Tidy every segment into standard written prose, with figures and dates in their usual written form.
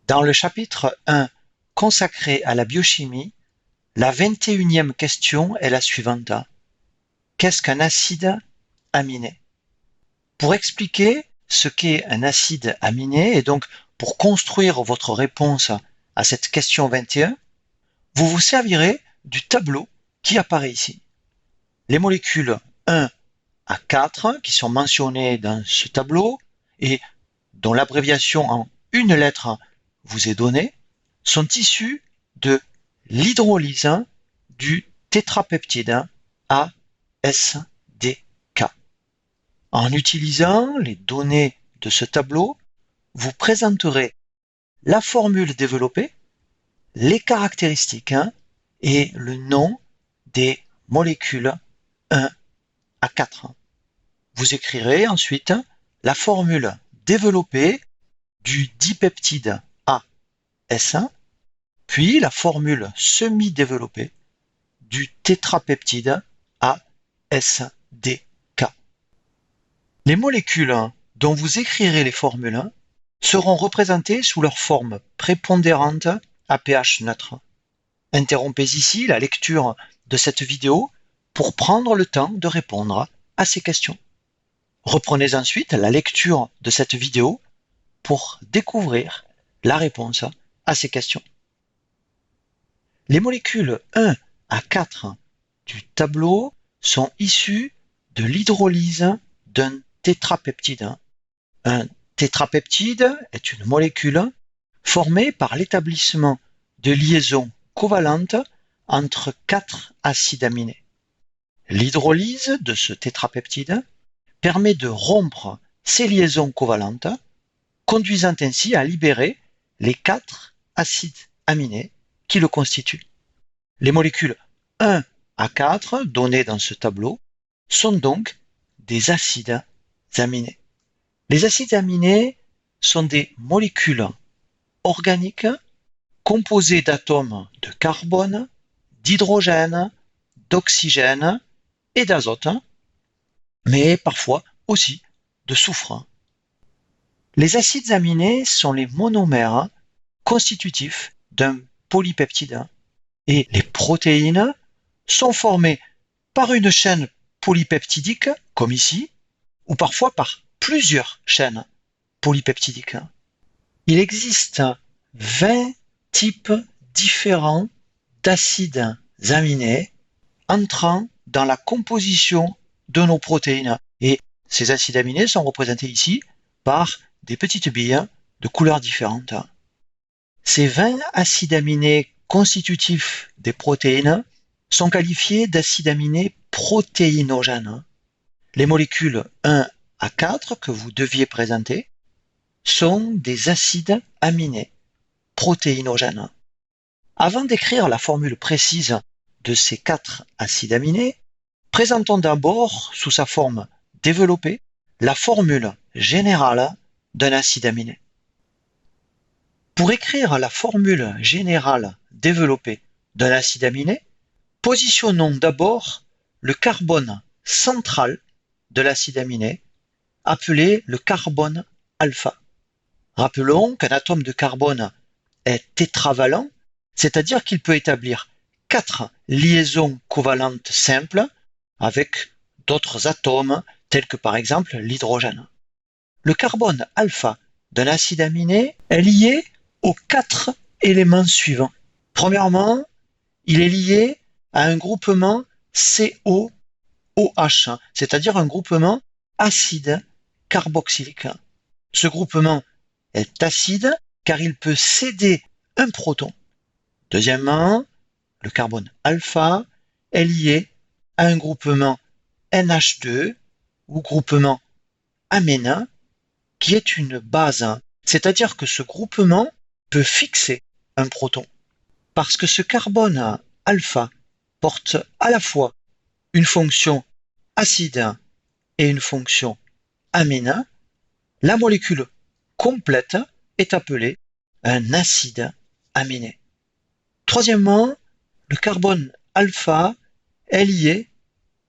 Dans le chapitre 1 consacré à la biochimie, la 21e question est la suivante. Qu'est-ce qu'un acide aminé? Pour expliquer ce qu'est un acide aminé et donc pour construire votre réponse à cette question 21, vous vous servirez du tableau qui apparaît ici. Les molécules 1 à 4 qui sont mentionnées dans ce tableau et dont l'abréviation en une lettre vous est donnée sont issues de l'hydrolyse du tétrapeptide ASDK. En utilisant les données de ce tableau, vous présenterez la formule développée, les caractéristiques et le nom des molécules 1 à 4. Vous écrirez ensuite la formule développée du dipeptide AS1, puis la formule semi-développée du tétrapeptide ASDK. Les molécules dont vous écrirez les formules seront représentées sous leur forme prépondérante à pH neutre. Interrompez ici la lecture de cette vidéo pour prendre le temps de répondre à ces questions. Reprenez ensuite la lecture de cette vidéo pour découvrir la réponse à ces questions. Les molécules 1 à 4 du tableau sont issues de l'hydrolyse d'un tétrapeptide. Un tétrapeptide est une molécule formée par l'établissement de liaisons covalentes entre 4 acides aminés. L'hydrolyse de ce tétrapeptide permet de rompre ces liaisons covalentes, conduisant ainsi à libérer les 4 acides aminés qui le constituent. Les molécules 1 à 4 données dans ce tableau sont donc des acides aminés. Les acides aminés sont des molécules organiques composées d'atomes de carbone, d'hydrogène, d'oxygène et d'azote, mais parfois aussi de soufre. Les acides aminés sont les monomères constitutifs d'un polypeptide et les protéines sont formées par une chaîne polypeptidique, comme ici, ou parfois par plusieurs chaînes polypeptidiques. Il existe 20 types différents d'acides aminés entrant dans la composition de nos protéines. Et ces acides aminés sont représentés ici par des petites billes de couleurs différentes. Ces 20 acides aminés constitutifs des protéines sont qualifiés d'acides aminés protéinogènes. Les molécules 1 à 4 que vous deviez présenter sont des acides aminés protéinogènes. Avant d'écrire la formule précise de ces 4 acides aminés, présentons d'abord sous sa forme développée la formule générale d'un acide aminé. Pour écrire la formule générale développée d'un acide aminé, positionnons d'abord le carbone central de l'acide aminé, appelé le carbone alpha. Rappelons qu'un atome de carbone est tétravalent, c'est-à-dire qu'il peut établir 4 liaisons covalentes simples avec d'autres atomes, tels que par exemple l'hydrogène. Le carbone alpha d'un acide aminé est lié aux 4 éléments suivants. Premièrement, il est lié à un groupement COOH, c'est-à-dire un groupement acide carboxylique. Ce groupement est acide car il peut céder un proton. Deuxièmement, le carbone alpha est lié à un groupement NH2 ou groupement amène qui est une base, c'est-à-dire que ce groupement peut fixer un proton. Parce que ce carbone alpha porte à la fois une fonction acide et une fonction amine, la molécule complète est appelée un acide aminé. Troisièmement, le carbone alpha est lié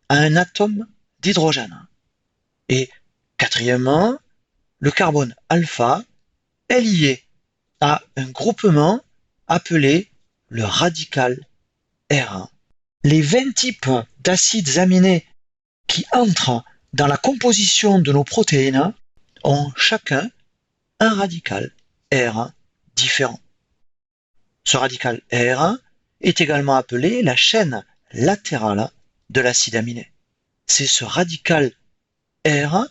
à un atome d'hydrogène. Et quatrièmement, le carbone alpha est lié à un groupement appelé le radical R1. Les 20 types d'acides aminés qui entrent dans la composition de nos protéines ont chacun un radical R1 différent. Ce radical R1 est également appelé la chaîne latérale de l'acide aminé. C'est ce radical R1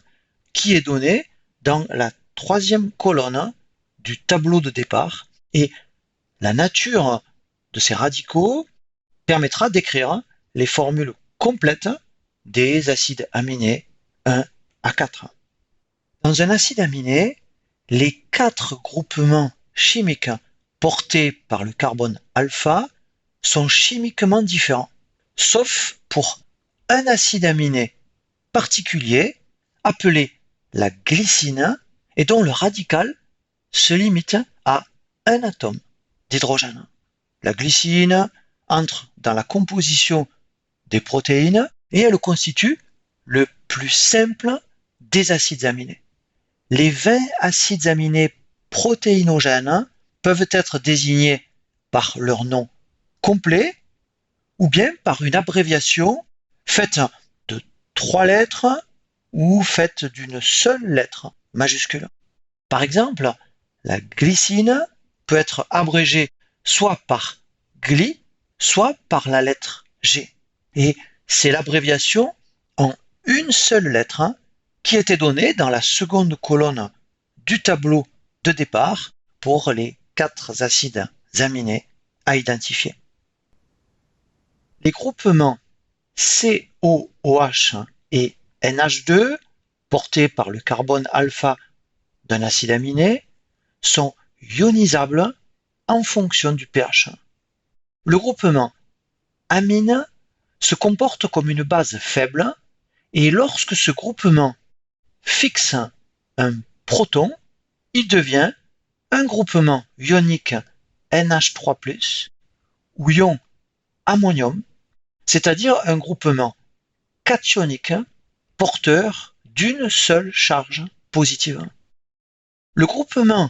qui est donné dans la troisième colonne du tableau de départ, et la nature de ces radicaux permettra d'écrire les formules complètes des acides aminés 1 à 4. Dans un acide aminé, les 4 groupements chimiques portés par le carbone alpha sont chimiquement différents, sauf pour un acide aminé particulier appelé la glycine et dont le radical se limite à un atome d'hydrogène. La glycine entre dans la composition des protéines et elle constitue le plus simple des acides aminés. Les 20 acides aminés protéinogènes peuvent être désignés par leur nom complet ou bien par une abréviation faite de 3 lettres ou faite d'une seule lettre majuscule. Par exemple, la glycine peut être abrégée soit par gly, soit par la lettre G. Et c'est l'abréviation en une seule lettre qui était donnée dans la seconde colonne du tableau de départ pour les 4 acides aminés à identifier. Les groupements COOH et NH2 portés par le carbone alpha d'un acide aminé sont ionisables en fonction du pH. Le groupement amine se comporte comme une base faible et lorsque ce groupement fixe un proton, il devient un groupement ionique NH3+, ou ion ammonium, c'est-à-dire un groupement cationique porteur d'une seule charge positive. Le groupement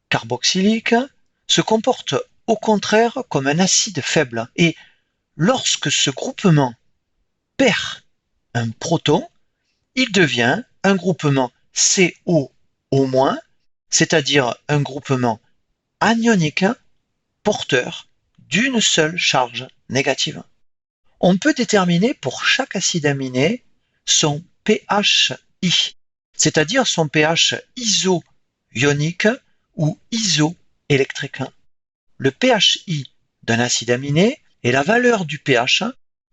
carboxylique se comporte au contraire comme un acide faible et lorsque ce groupement perd un proton, il devient un groupement CO au-, c'est-à-dire un groupement anionique porteur d'une seule charge négative. On peut déterminer pour chaque acide aminé son pHi, c'est-à-dire son pH iso-ionique ou isoélectrique. Le pHi d'un acide aminé est la valeur du pH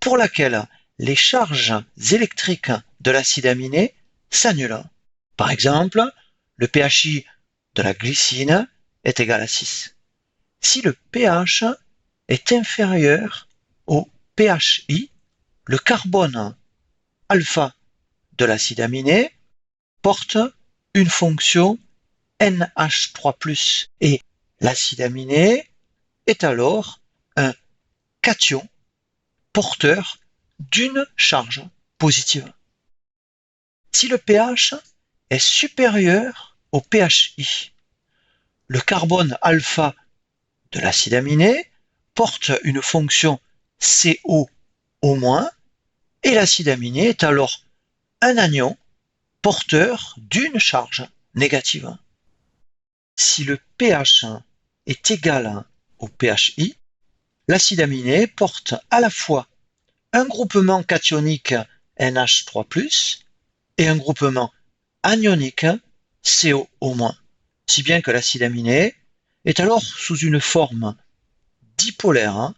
pour laquelle les charges électriques de l'acide aminé s'annulent. Par exemple, le pHi de la glycine est égal à 6. Si le pH est inférieur au pHi, le carbone alpha de l'acide aminé porte une fonction NH3+, et l'acide aminé est alors un cation porteur d'une charge positive. Si le pH est supérieur au pHi, le carbone alpha de l'acide aminé porte une fonction CO au-, et l'acide aminé est alors un anion porteur d'une charge négative. Si le pH est égal au pHi, l'acide aminé porte à la fois un groupement cationique NH3+, et un groupement anionique CO au-, si bien que l'acide aminé est alors sous une forme dipolaire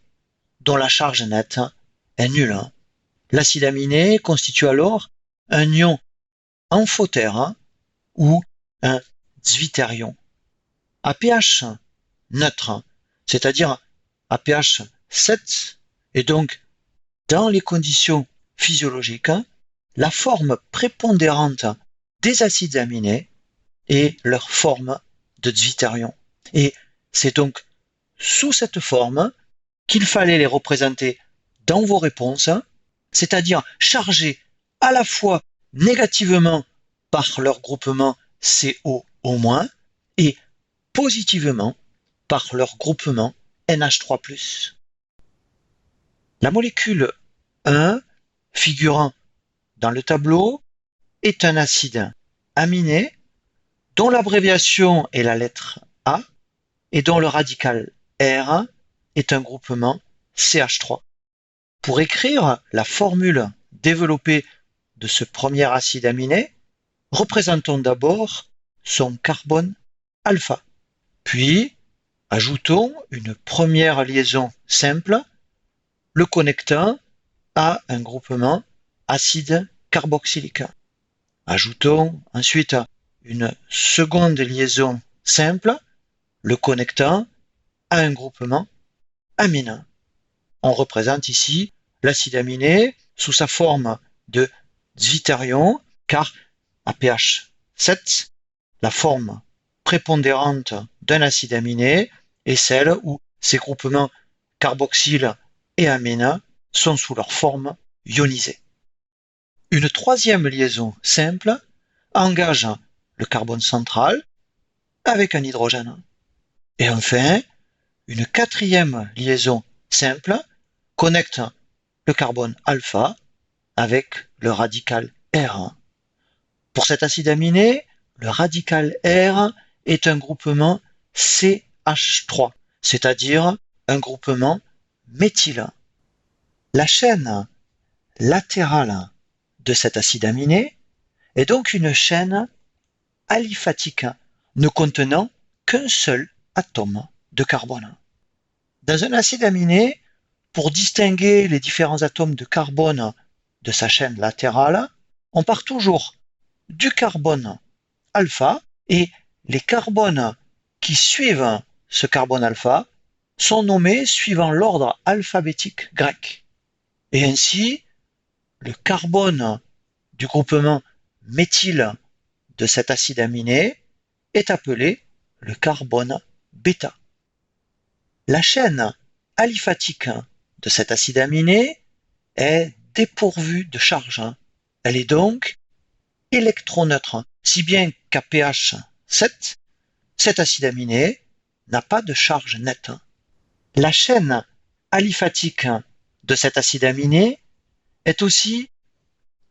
dont la charge nette est nulle. L'acide aminé constitue alors un ion amphotère ou un zwitterion. À pH neutre, c'est-à-dire à pH 7, et donc dans les conditions physiologiques, la forme prépondérante des acides aminés est leur forme de zwitterion. Et c'est donc sous cette forme qu'il fallait les représenter dans vos réponses, c'est-à-dire chargés à la fois négativement par leur groupement CO au-, et positivement par leur groupement NH3+. La molécule 1 figurant dans le tableau est un acide aminé dont l'abréviation est la lettre A et dont le radical R est un groupement CH3. Pour écrire la formule développée de ce premier acide aminé, représentons d'abord son carbone alpha. Puis, ajoutons une première liaison simple, le connectant à un groupement acide carboxylique. Ajoutons ensuite une seconde liaison simple, le connectant à un groupement amine. On représente ici l'acide aminé sous sa forme de zwitterion, car à pH 7, la forme prépondérante d'un acide aminé est celle où ses groupements carboxyle et amine sont sous leur forme ionisée. Une troisième liaison simple engage le carbone central avec un hydrogène. Et enfin, une quatrième liaison simple connecte le carbone alpha avec le radical R. Pour cet acide aminé, le radical R est un groupement CH3, c'est-à-dire un groupement méthyle. La chaîne latérale de cet acide aminé est donc une chaîne aliphatique ne contenant qu'un seul atome de carbone. Dans un acide aminé, pour distinguer les différents atomes de carbone de sa chaîne latérale, on part toujours du carbone alpha et les carbones qui suivent ce carbone alpha sont nommés suivant l'ordre alphabétique grec. Et ainsi, le carbone du groupement méthyle de cet acide aminé est appelé le carbone bêta. La chaîne aliphatique de cet acide aminé est dépourvue de charge. Elle est donc électroneutre, si bien qu'à pH 7, cet acide aminé n'a pas de charge nette. La chaîne aliphatique de cet acide aminé est aussi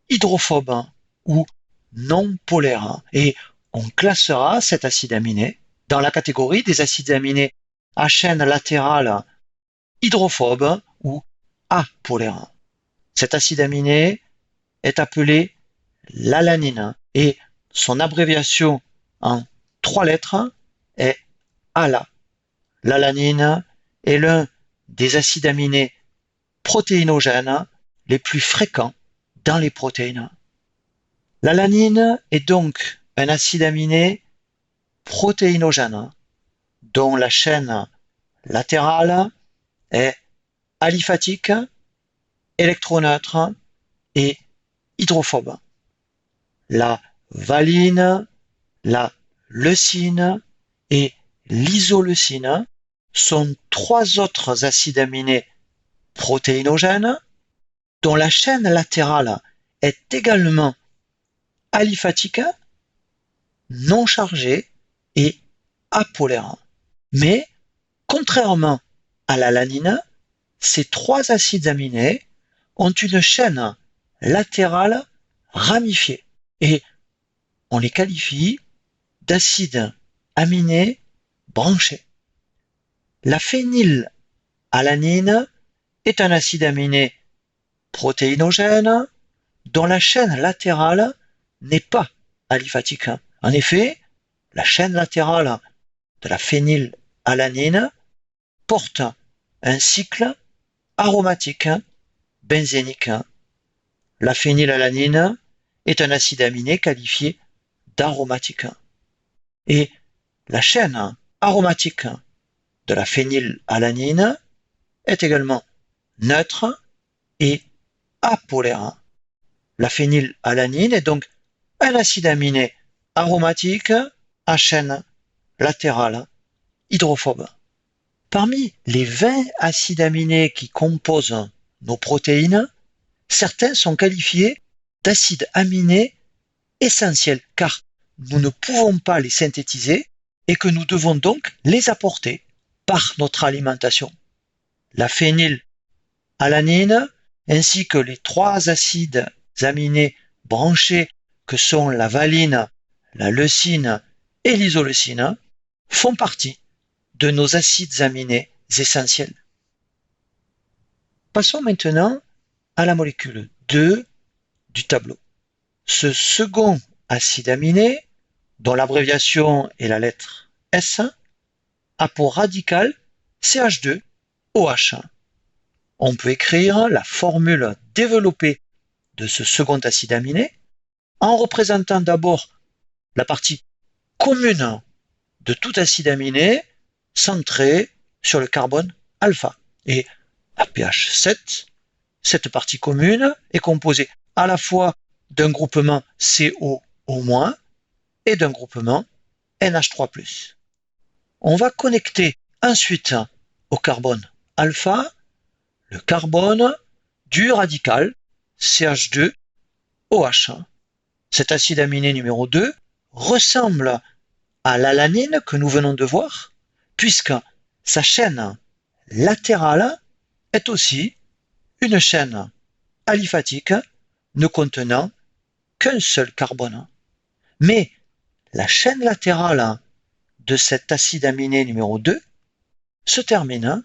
hydrophobe ou non polaire et on classera cet acide aminé dans la catégorie des acides aminés à chaîne latérale hydrophobe ou apolaire. Cet acide aminé est appelé l'alanine et son abréviation en 3 lettres est ALA. L'alanine est l'un des acides aminés protéinogènes les plus fréquents dans les protéines. L'alanine est donc un acide aminé protéinogène dont la chaîne latérale est aliphatique, électroneutre et hydrophobe. La valine, la leucine et l'isoleucine sont 3 autres acides aminés protéinogènes dont la chaîne latérale est également aliphatique, non chargée et apolaire. Mais, contrairement à l'alanine, ces 3 acides aminés ont une chaîne latérale ramifiée et on les qualifie d'acides aminés branchés. La phénylalanine est un acide aminé protéinogène dont la chaîne latérale n'est pas aliphatique. En effet, la chaîne latérale de la phénylalanine porte un cycle aromatique benzénique. La phénylalanine est un acide aminé qualifié d'aromatique. Et la chaîne aromatique de la phénylalanine est également neutre et apolaire. La phénylalanine est donc un acide aminé aromatique à chaîne latérale hydrophobe. Parmi les 20 acides aminés qui composent nos protéines, certains sont qualifiés d'acides aminés essentiels car nous ne pouvons pas les synthétiser et que nous devons donc les apporter par notre alimentation. La phénylalanine ainsi que les 3 acides aminés branchés que sont la valine, la leucine et l'isoleucine font partie de nos acides aminés essentiels. Passons maintenant à la molécule 2 du tableau. Ce second acide aminé, dont l'abréviation est la lettre S, a pour radical CH2OH. On peut écrire la formule développée de ce second acide aminé en représentant d'abord la partie commune de tout acide aminé centré sur le carbone alpha. Et à pH 7, cette partie commune est composée à la fois d'un groupement COO- et d'un groupement NH3+. On va connecter ensuite au carbone alpha le carbone du radical CH2OH. Cet acide aminé numéro 2 ressemble à l'alanine que nous venons de voir, puisque sa chaîne latérale est aussi une chaîne aliphatique ne contenant qu'un seul carbone. Mais la chaîne latérale de cet acide aminé numéro 2 se termine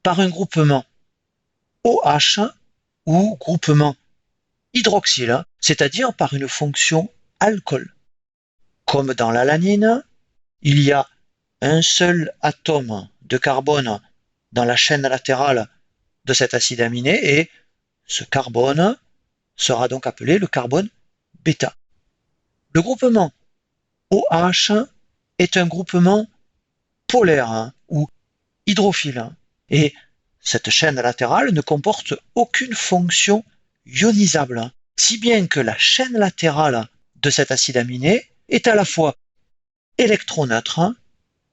par un groupement OH ou groupement hydroxyle, c'est-à-dire par une fonction alcool. Comme dans l'alanine, il y a un seul atome de carbone dans la chaîne latérale de cet acide aminé et ce carbone sera donc appelé le carbone bêta. Le groupement OH est un groupement polaire ou hydrophile et cette chaîne latérale ne comporte aucune fonction ionisable, si bien que la chaîne latérale de cet acide aminé est à la fois électroneutre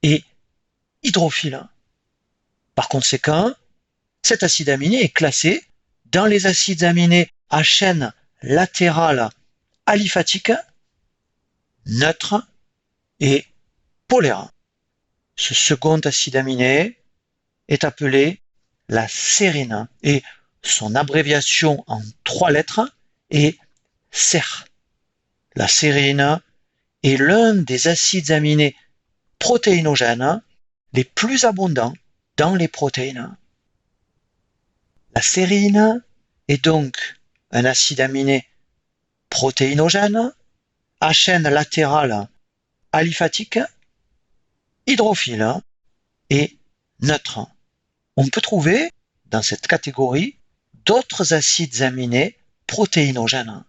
et hydrophile. Par conséquent, cet acide aminé est classé dans les acides aminés à chaîne latérale aliphatique, neutre et polaire. Ce second acide aminé est appelé la sérine et son abréviation en 3 lettres est SER. La sérine est l'un des acides aminés protéinogènes les plus abondants dans les protéines. La sérine est donc un acide aminé protéinogène à chaîne latérale aliphatique, hydrophile et neutre. On peut trouver dans cette catégorie d'autres acides aminés protéinogènes.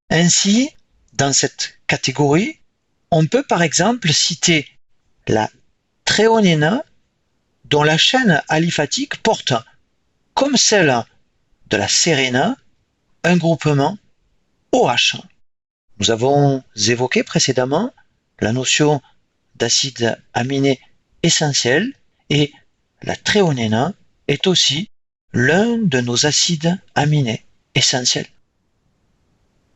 Ainsi, dans cette catégorie, on peut par exemple citer la thréonine dont la chaîne aliphatique porte, comme celle de la sérine, un groupement OH. Nous avons évoqué précédemment la notion d'acide aminé essentiel et la thréonine est aussi l'un de nos acides aminés essentiels.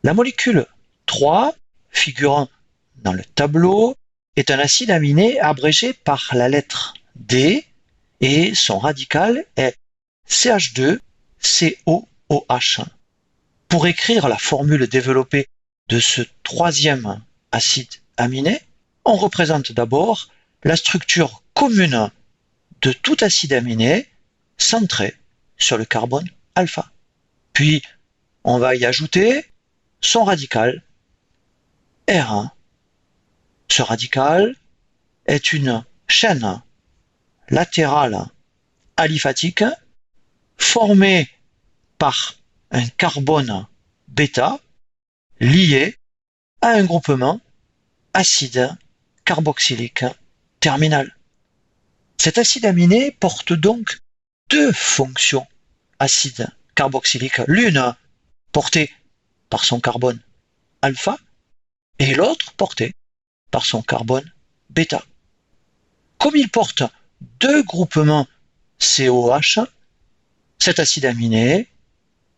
La molécule 3, figurant dans le tableau, est un acide aminé abrégé par la lettre D et son radical est CH2COOH. Pour écrire la formule développée de ce troisième acide aminé, on représente d'abord la structure commune de tout acide aminé centré sur le carbone alpha. Puis, on va y ajouter son radical R1. Ce radical est une chaîne latérale aliphatique formée par un carbone bêta lié à un groupement acide carboxylique terminal. Cet acide aminé porte donc 2 fonctions acide carboxylique, l'une portée par son carbone alpha et l'autre portée par son carbone bêta. Comme il porte 2 groupements COH, cet acide aminé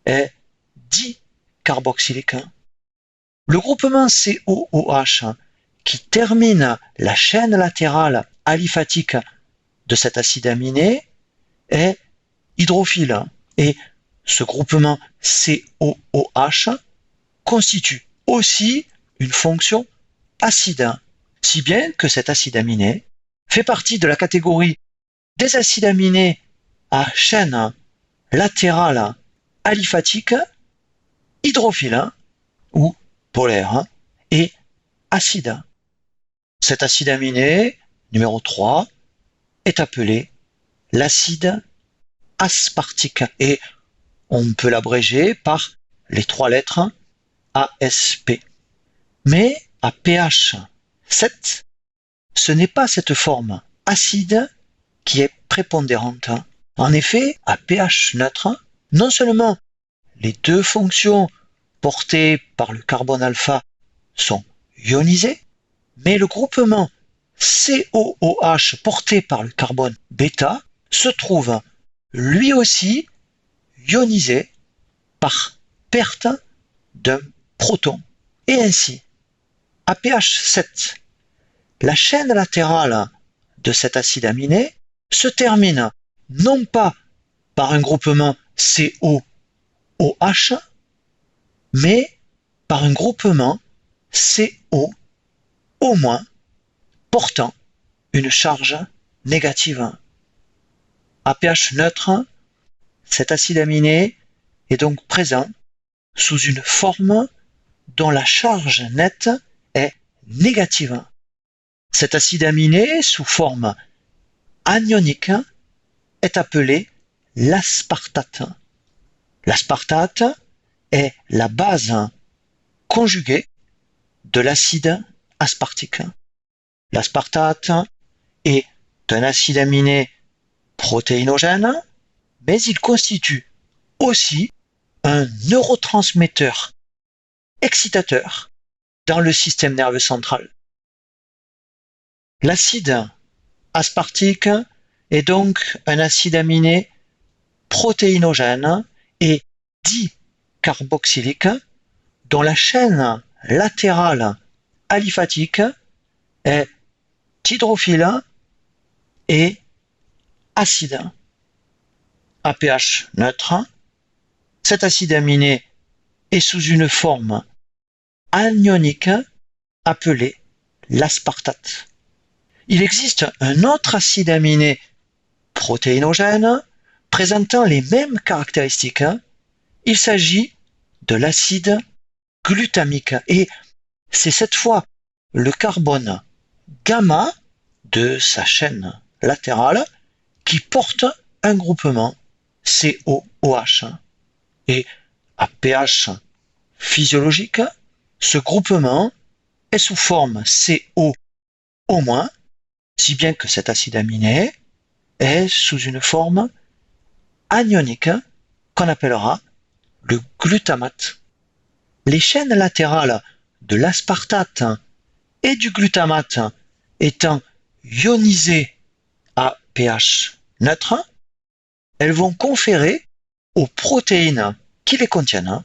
est dicarboxylique. Le groupement COOH qui termine la chaîne latérale aliphatique de cet acide aminé est hydrophile. Et ce groupement COOH constitue aussi une fonction acide, si bien que cet acide aminé fait partie de la catégorie des acides aminés à chaîne latérale aliphatique hydrophile ou polaire et acide. Cet acide aminé, numéro 3, est appelé l'acide aspartique et on peut l'abréger par les 3 lettres ASP. Mais à pH 7, ce n'est pas cette forme acide qui est prépondérante. En effet, à pH neutre, non seulement les deux fonctions portées par le carbone alpha sont ionisées, mais le groupement COOH porté par le carbone bêta se trouve lui aussi ionisé par perte d'un proton. Et ainsi, à pH 7, la chaîne latérale de cet acide aminé se termine non pas par un groupement COOH, mais par un groupement CO au moins portant une charge négative. À pH neutre, cet acide aminé est donc présent sous une forme dont la charge nette est négative. Cet acide aminé sous forme anionique est appelé l'aspartate. L'aspartate est la base conjuguée de l'acide aspartique. L'aspartate est un acide aminé protéinogène, mais il constitue aussi un neurotransmetteur excitateur dans le système nerveux central. L'acide aspartique est donc un acide aminé protéinogène et dicarboxylique dont la chaîne latérale aliphatique est hydrophile et acide. À pH neutre, cet acide aminé est sous une forme anionique appelée l'aspartate. Il existe un autre acide aminé protéinogène présentant les mêmes caractéristiques. Il s'agit de l'acide glutamique et c'est cette fois le carbone gamma de sa chaîne latérale qui porte un groupement COOH. Et à pH physiologique, ce groupement est sous forme CO au moins, si bien que cet acide aminé est sous une forme anionique qu'on appellera le glutamate. Les chaînes latérales de l'aspartate et du glutamate étant ionisées à pH neutre, elles vont conférer aux protéines qui les contiennent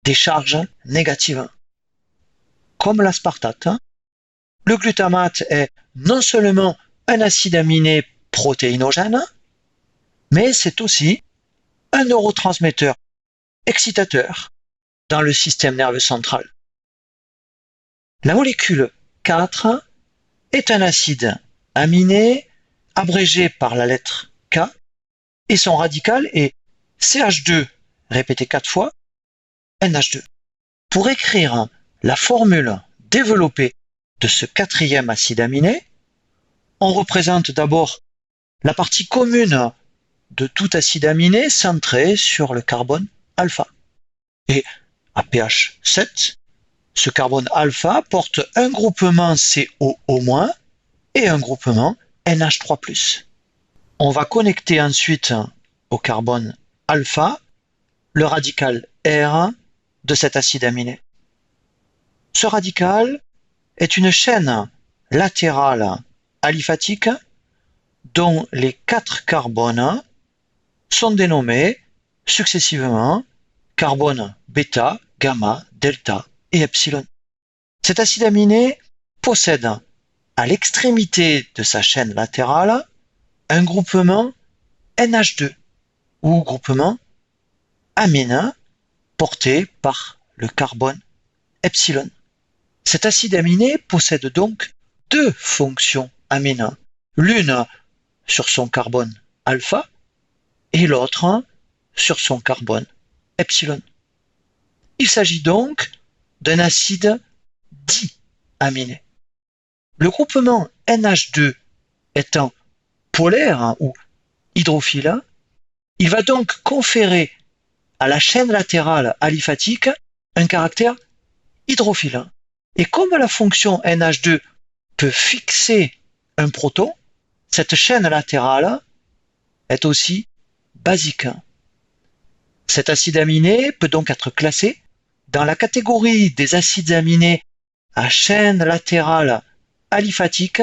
des charges négatives. Comme l'aspartate, le glutamate est non seulement un acide aminé protéinogène, mais c'est aussi un neurotransmetteur excitateur dans le système nerveux central. La molécule 4 est un acide aminé abrégé par la lettre K et son radical est CH2 répété 4 fois NH2. Pour écrire la formule développée de ce quatrième acide aminé, on représente d'abord la partie commune de tout acide aminé centré sur le carbone alpha. Et à pH 7, ce carbone alpha porte un groupement CO- et un groupement NH3+. On va connecter ensuite au carbone alpha le radical R de cet acide aminé. Ce radical est une chaîne latérale aliphatique dont les 4 carbones sont dénommés successivement carbone bêta, gamma, delta et epsilon. Cet acide aminé possède à l'extrémité de sa chaîne latérale un groupement NH2 ou groupement amine porté par le carbone epsilon. Cet acide aminé possède donc deux fonctions amines, l'une sur son carbone alpha et l'autre sur son carbone epsilon. Il s'agit donc d'un acide diaminé. Le groupement NH2 étant polaire ou hydrophile, il va donc conférer à la chaîne latérale aliphatique un caractère hydrophile. Et comme la fonction NH2 peut fixer un proton, cette chaîne latérale est aussi basique. Cet acide aminé peut donc être classé dans la catégorie des acides aminés à chaîne latérale aliphatique,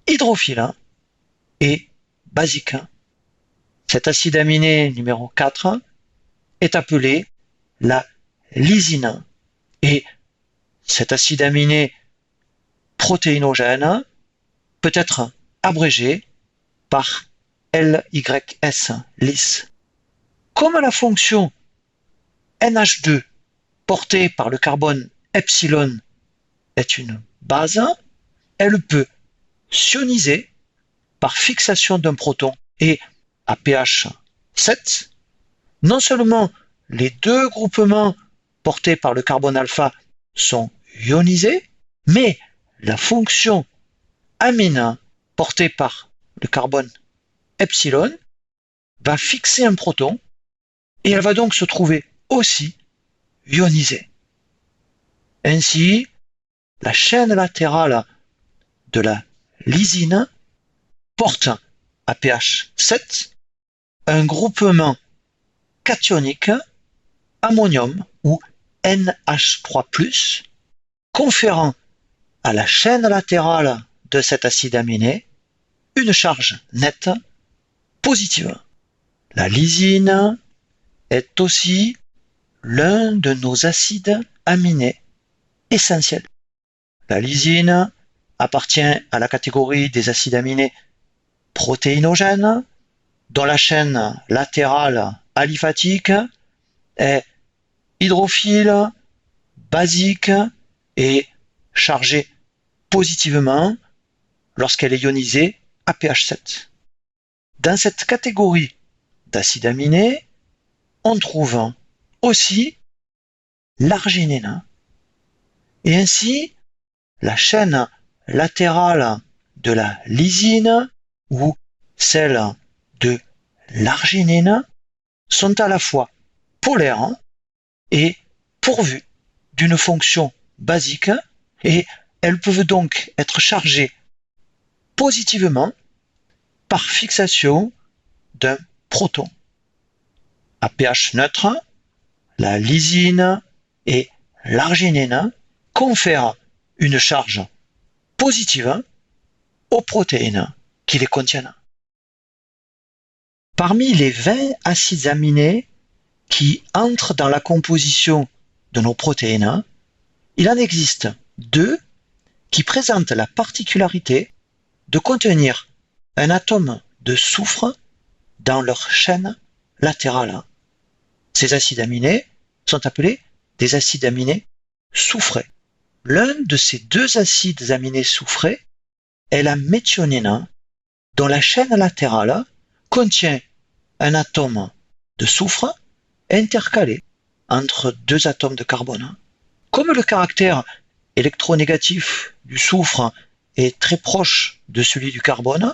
hydrophile et basique. Cet acide aminé numéro 4 est appelé la lysine. Et cet acide aminé protéinogène peut être abrégé par LYS, lys. Comme la fonction NH2 portée par le carbone epsilon est une base, elle peut s'ioniser par fixation d'un proton et à pH 7, non seulement les deux groupements portés par le carbone alpha sont ionisés, mais la fonction amine portée par le carbone epsilon va fixer un proton et elle va donc se trouver aussi ionisée. Ainsi, la chaîne latérale de la lysine porte à pH 7 un groupement cationique ammonium ou NH3+, conférant à la chaîne latérale de cet acide aminé une charge nette positive. La lysine est aussi l'un de nos acides aminés essentiels. La lysine appartient à la catégorie des acides aminés protéinogènes, dont la chaîne latérale aliphatique est hydrophile, basique et chargée positivement lorsqu'elle est ionisée à pH 7. Dans cette catégorie d'acides aminés, on trouve aussi l'arginine. Et ainsi, la chaîne latérale de la lysine ou celle de l'arginine sont à la fois polaires et pourvues d'une fonction basique et elles peuvent donc être chargées positivement par fixation d'un proton. À pH neutre, la lysine et l'arginine confèrent une charge positive aux protéines qui les contiennent. Parmi les 20 acides aminés qui entrent dans la composition de nos protéines, il en existe 2 qui présentent la particularité de contenir un atome de soufre dans leur chaîne latérale. Ces acides aminés sont appelés des acides aminés soufrés. L'un de ces 2 acides aminés soufrés est la méthionine, dont la chaîne latérale contient un atome de soufre intercalé entre 2 atomes de carbone. Comme le caractère électronégatif du soufre est très proche de celui du carbone,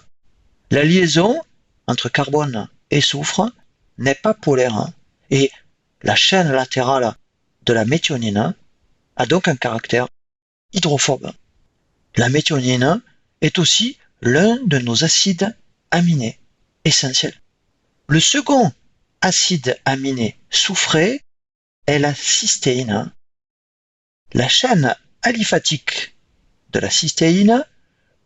la liaison entre carbone et soufre n'est pas polaire et la chaîne latérale de la méthionine a donc un caractère hydrophobe. La méthionine est aussi l'un de nos acides aminés essentiels. Le second acide aminé soufré est la cystéine. La chaîne aliphatique de la cystéine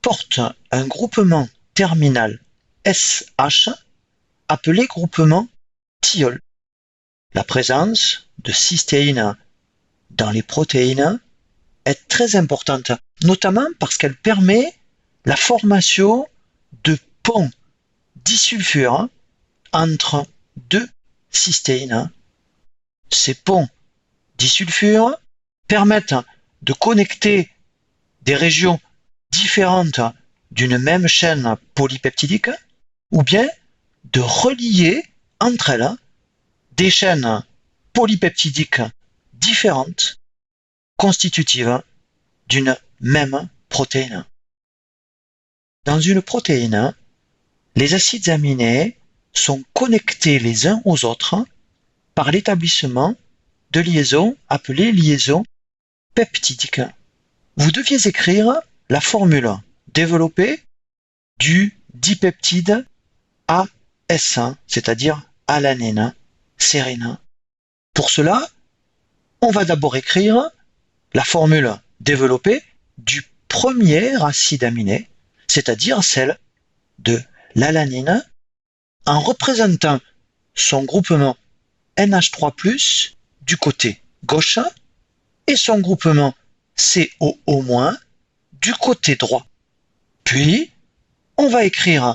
porte un groupement terminal SH appelé groupement thiol. La présence de cystéine dans les protéines est très importante, notamment parce qu'elle permet la formation de ponts disulfures entre deux cystéines. Ces ponts disulfures permettent de connecter des régions différentes d'une même chaîne polypeptidique ou bien de relier entre elles des chaînes polypeptidiques différentes constitutives d'une même protéine. Dans une protéine, les acides aminés sont connectés les uns aux autres par l'établissement de liaisons appelées liaisons peptidiques. Vous deviez écrire la formule développée du dipeptide AS, c'est-à-dire alanine, sérine. Pour cela, on va d'abord écrire la formule développée du premier acide aminé, c'est-à-dire celle de l'alanine, en représentant son groupement NH3+, du côté gauche, et son groupement COO- du côté droit. Puis, on va écrire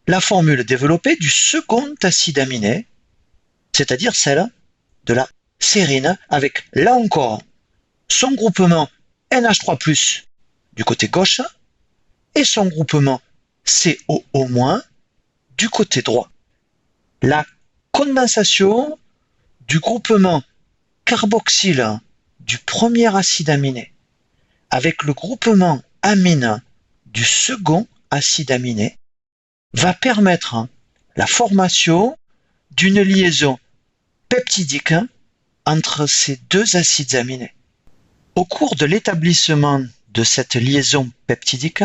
la formule développée du second acide aminé, c'est-à-dire celle de la sérine, avec, là encore, son groupement NH3+, du côté gauche, et son groupement COO- du côté droit. La condensation du groupement carboxyle du premier acide aminé avec le groupement amine du second acide aminé va permettre la formation d'une liaison peptidique entre ces deux acides aminés. Au cours de l'établissement de cette liaison peptidique,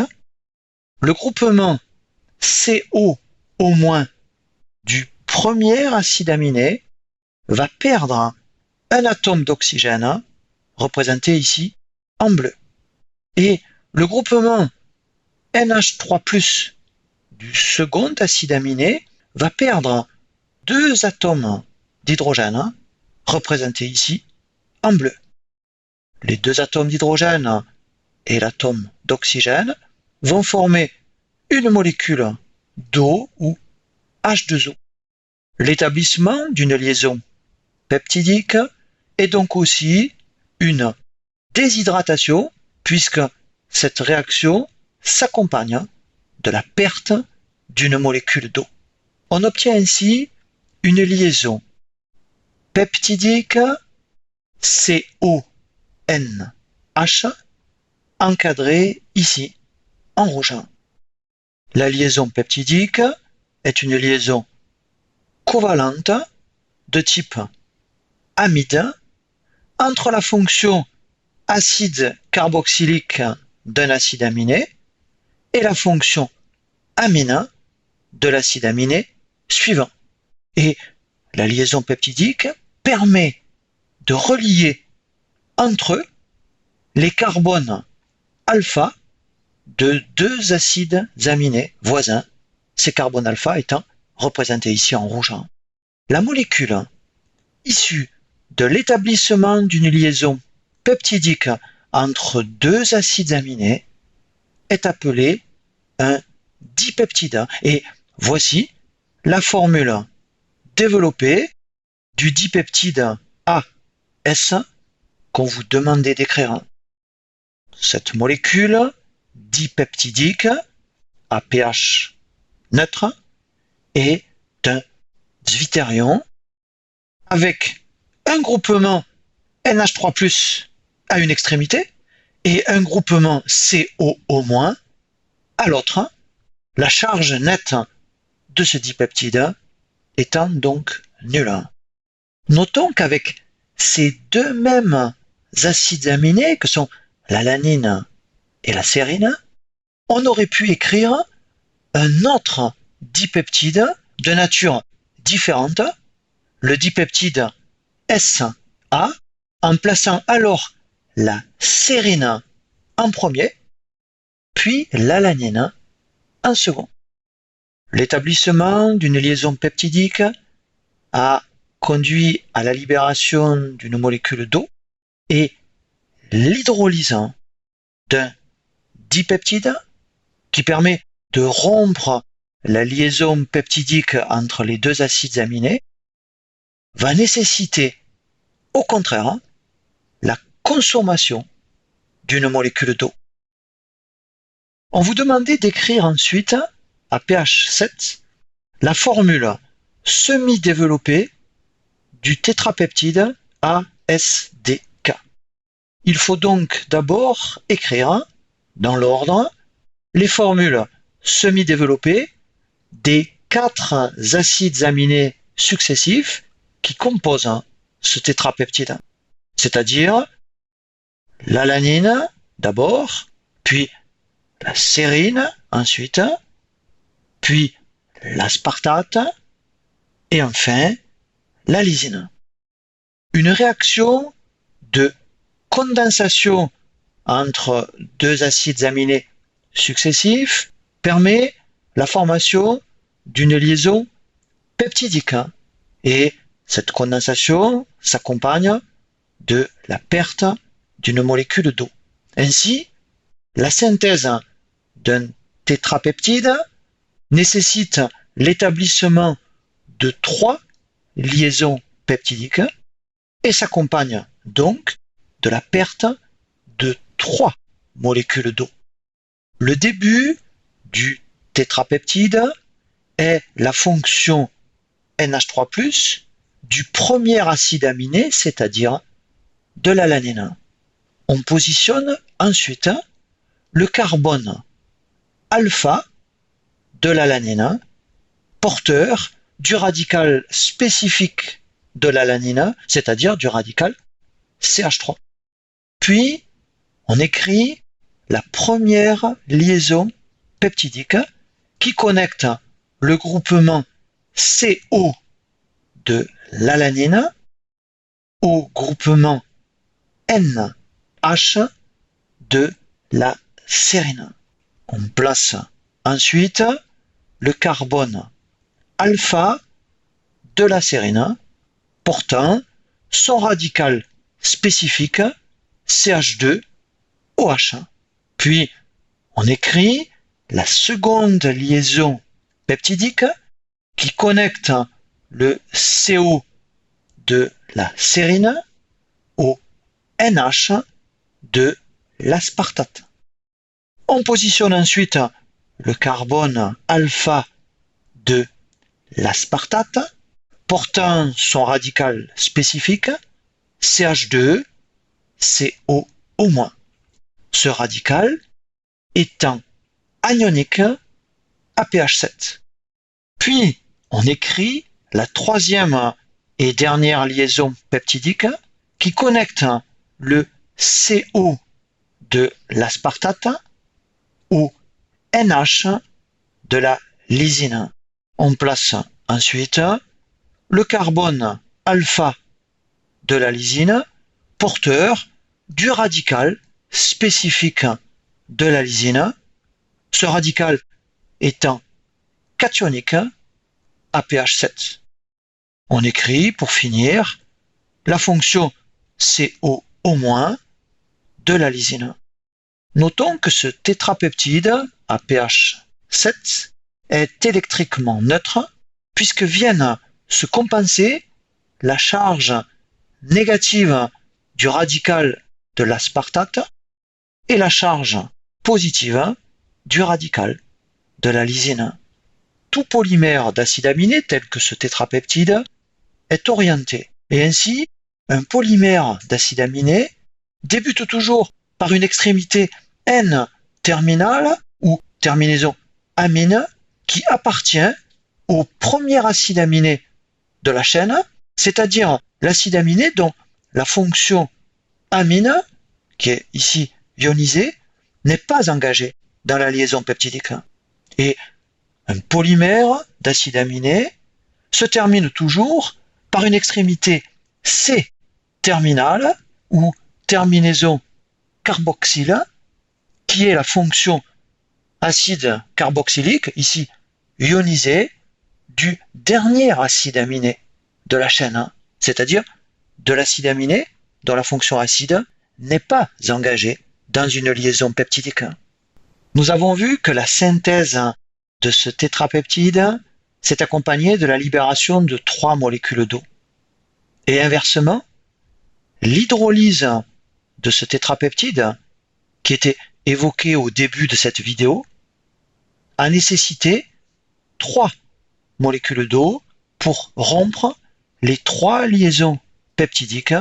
le groupement CO au moins du premier acide aminé va perdre un atome d'oxygène, représenté ici en bleu. Et le groupement NH3+, du second acide aminé va perdre deux atomes d'hydrogène, représentés ici en bleu. Les deux atomes d'hydrogène et l'atome d'oxygène vont former une molécule d'eau ou H2O. L'établissement d'une liaison peptidique est donc aussi une déshydratation puisque cette réaction s'accompagne de la perte d'une molécule d'eau. On obtient ainsi une liaison peptidique CONH encadrée ici en rouge. La liaison peptidique est une liaison covalente de type amide entre la fonction acide carboxylique d'un acide aminé et la fonction amine de l'acide aminé suivant. Et la liaison peptidique permet de relier entre eux les carbones alpha de deux acides aminés voisins, ces carbones alpha étant représentés ici en rouge. La molécule issue de l'établissement d'une liaison peptidique entre deux acides aminés est appelée un dipeptide. Et voici la formule développée du dipeptide AS qu'on vous demandait d'écrire. Cette molécule dipeptidique à pH neutre est un zwitterion avec un groupement NH3+ à une extrémité et un groupement COO- à l'autre, la charge nette de ce dipeptide étant donc nulle. Notons qu'avec ces deux mêmes acides aminés que sont l'alanine et la sérine, on aurait pu écrire un autre dipeptide de nature différente, le dipeptide SA, en plaçant alors la sérine en premier, puis l'alanine en second. L'établissement d'une liaison peptidique a conduit à la libération d'une molécule d'eau et l'hydrolyse d'un dipeptide qui permet de rompre la liaison peptidique entre les deux acides aminés, va nécessiter, au contraire, la consommation d'une molécule d'eau. On vous demandait d'écrire ensuite, à pH 7, la formule semi-développée du tétrapeptide ASDK. Il faut donc d'abord écrire, dans l'ordre, les formules semi-développées des 4 acides aminés successifs qui composent ce tétrapeptide, c'est-à-dire l'alanine d'abord, puis la sérine ensuite, puis l'aspartate et enfin la lysine. Une réaction de condensation entre 2 acides aminés successifs permet la formation d'une liaison peptidique et cette condensation s'accompagne de la perte d'une molécule d'eau. Ainsi, la synthèse d'un tétrapeptide nécessite l'établissement de 3 liaisons peptidiques et s'accompagne donc de la perte de 3 molécules d'eau. Le début du tétrapeptide est la fonction NH3+, du premier acide aminé, c'est-à-dire de l'alanine. On positionne ensuite le carbone alpha de l'alanine, porteur du radical spécifique de l'alanine, c'est-à-dire du radical CH3. Puis, on écrit la première liaison peptidique qui connecte le groupement CO de l'alanine au groupement NH de la sérine. On place ensuite le carbone alpha de la sérine portant son radical spécifique CH2OH. Puis on écrit la seconde liaison peptidique qui connecte le CO de la sérine au NH de l'aspartate. On positionne ensuite le carbone alpha de l'aspartate portant son radical spécifique CH2CO-. Ce radical étant anionique à pH 7. Puis on écrit la troisième et dernière liaison peptidique qui connecte le CO de l'aspartate au NH de la lysine. On place ensuite le carbone alpha de la lysine, porteur du radical spécifique de la lysine, ce radical étant cationique à pH 7. On écrit, pour finir, la fonction CO- de la lysine. Notons que ce tétrapeptide à pH 7 est électriquement neutre puisque viennent se compenser la charge négative du radical de l'aspartate et la charge positive du radical de la lysine. Tout polymère d'acide aminé tel que ce tétrapeptide est orienté et ainsi un polymère d'acide aminé débute toujours par une extrémité N-terminale ou terminaison amine qui appartient au premier acide aminé de la chaîne, c'est-à-dire l'acide aminé dont la fonction amine, qui est ici ionisée, n'est pas engagée dans la liaison peptidique. Et un polymère d'acide aminé se termine toujours par une extrémité C-terminale ou terminaison carboxyle, qui est la fonction acide carboxylique, ici ionisé, du dernier acide aminé de la chaîne, c'est-à-dire de l'acide aminé dont la fonction acide n'est pas engagé dans une liaison peptidique. Nous avons vu que la synthèse de ce tétrapeptide s'est accompagnée de la libération de 3 molécules d'eau. Et inversement, l'hydrolyse de ce tétrapeptide, qui était évoqué au début de cette vidéo, a nécessité 3 molécules d'eau pour rompre les 3 liaisons peptidiques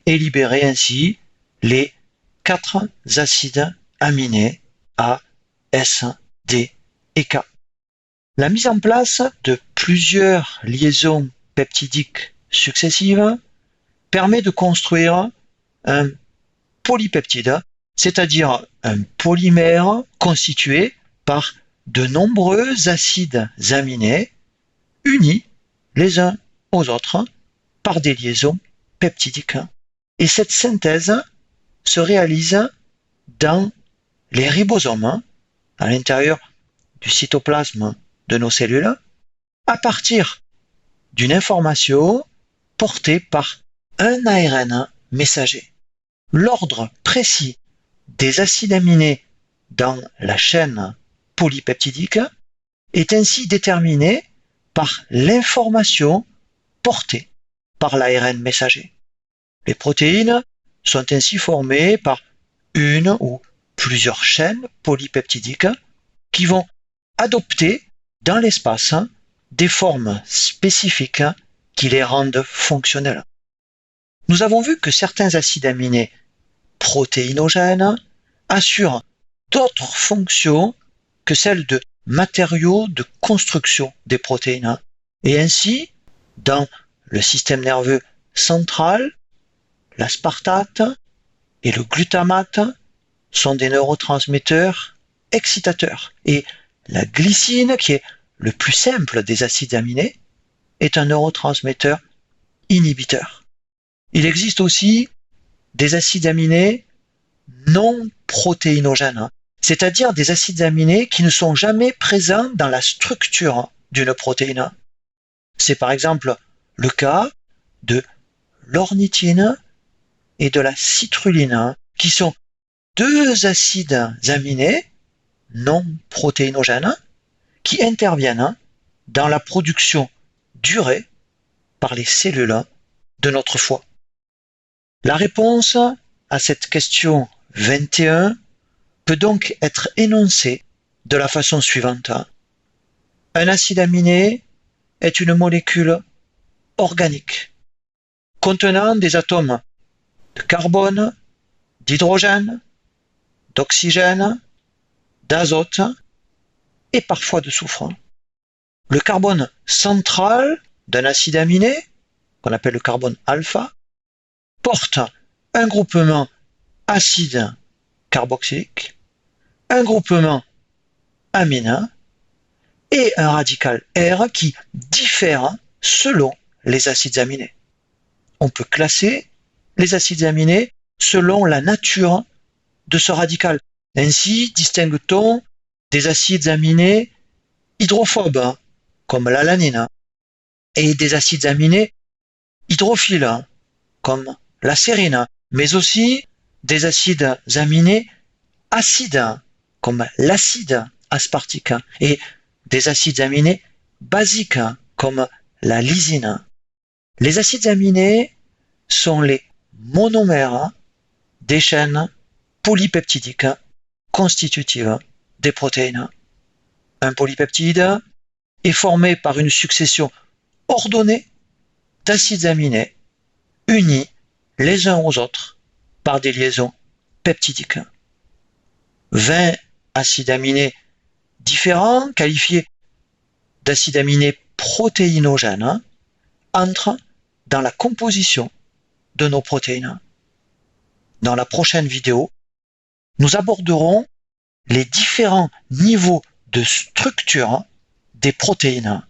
et libérer ainsi les 4 acides aminés A, S, D et K. La mise en place de plusieurs liaisons peptidiques successives permet de construire un polypeptide, c'est-à-dire un polymère constitué par de nombreux acides aminés unis les uns aux autres par des liaisons peptidiques. Et cette synthèse se réalise dans les ribosomes, à l'intérieur du cytoplasme de nos cellules, à partir d'une information portée par un ARN messager. L'ordre précis des acides aminés dans la chaîne polypeptidique est ainsi déterminé par l'information portée par l'ARN messager. Les protéines sont ainsi formées par une ou plusieurs chaînes polypeptidiques qui vont adopter dans l'espace des formes spécifiques qui les rendent fonctionnelles. Nous avons vu que certains acides aminés protéinogènes assurent d'autres fonctions que celles de matériaux de construction des protéines. Et ainsi, dans le système nerveux central, l'aspartate et le glutamate sont des neurotransmetteurs excitateurs. Et la glycine, qui est le plus simple des acides aminés, est un neurotransmetteur inhibiteur. Il existe aussi des acides aminés non protéinogènes, c'est-à-dire des acides aminés qui ne sont jamais présents dans la structure d'une protéine. C'est par exemple le cas de l'ornithine et de la citrulline, qui sont 2 acides aminés non protéinogènes qui interviennent dans la production d'urée par les cellules de notre foie. La réponse à cette question 21 peut donc être énoncée de la façon suivante. Un acide aminé est une molécule organique contenant des atomes de carbone, d'hydrogène, d'oxygène, d'azote et parfois de soufre. Le carbone central d'un acide aminé, qu'on appelle le carbone alpha, porte un groupement acide carboxylique, un groupement amine et un radical R qui diffèrent selon les acides aminés. On peut classer les acides aminés selon la nature de ce radical. Ainsi distingue-t-on des acides aminés hydrophobes, comme l'alanine, et des acides aminés hydrophiles, comme la sérine, mais aussi des acides aminés acides, comme l'acide aspartique, et des acides aminés basiques, comme la lysine. Les acides aminés sont les monomères des chaînes polypeptidiques constitutives des protéines. Un polypeptide est formé par une succession ordonnée d'acides aminés unis les uns aux autres par des liaisons peptidiques. 20 acides aminés différents, qualifiés d'acides aminés protéinogènes, entrent dans la composition de nos protéines. Dans la prochaine vidéo, nous aborderons les différents niveaux de structure des protéines.